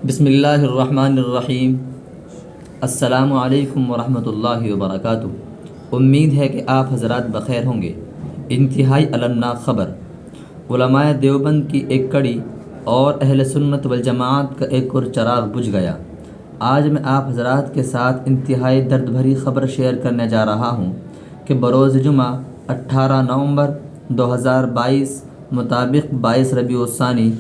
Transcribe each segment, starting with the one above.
بسم اللہ الرحمن الرحیم۔ السلام علیکم ورحمۃ اللہ وبرکاتہ۔ امید ہے کہ آپ حضرات بخیر ہوں گے۔ انتہائی المناک خبر، علماء دیوبند کی ایک کڑی اور اہل سنت والجماعت کا ایک اور چراغ بجھ گیا۔ آج میں آپ حضرات کے ساتھ انتہائی درد بھری خبر شیئر کرنے جا رہا ہوں کہ بروز جمعہ 18 نومبر 2022 مطابق 22 ربیع الثانی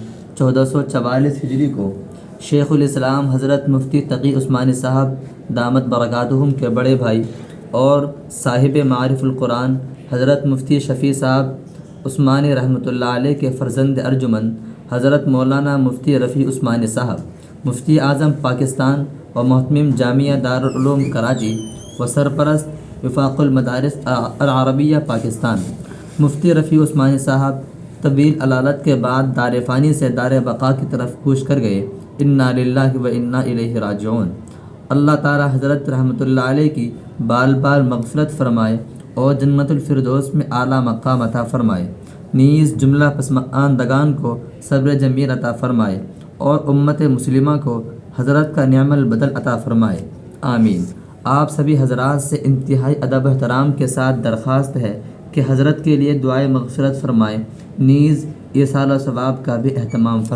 1444 ہجری کو شیخ الاسلام حضرت مفتی تقی عثمانی صاحب دامت برکاتہم کے بڑے بھائی اور صاحب معارف القرآن حضرت مفتی شفیع صاحب عثمانی رحمۃ اللہ علیہ کے فرزند ارجمند حضرت مولانا مفتی رفیع عثمانی صاحب مفتی اعظم پاکستان و محتمم جامعہ دارالعلوم کراچی و سرپرست وفاق المدارس العربیہ پاکستان مفتی رفیع عثمانی صاحب طویل علالت کے بعد دار فانی سے دار بقا کی طرف کوچ کر گئے۔ انا للہ و انا الیہ راجعون۔ اللہ تعالی حضرت رحمۃ اللہ علیہ کی بال بال مغفرت فرمائے اور جنت الفردوس میں اعلیٰ مقام عطا فرمائے، نیز جملہ پسماندگان کو صبر جمیل عطا فرمائے اور امت مسلمہ کو حضرت کا نعم البدل عطا فرمائے، آمین۔ آپ سبھی حضرات سے انتہائی ادب و احترام کے ساتھ درخواست ہے کہ حضرت کے لیے دعائے مغفرت فرمائیں، نیز ایصال ثواب کا بھی اہتمام فرمائیں۔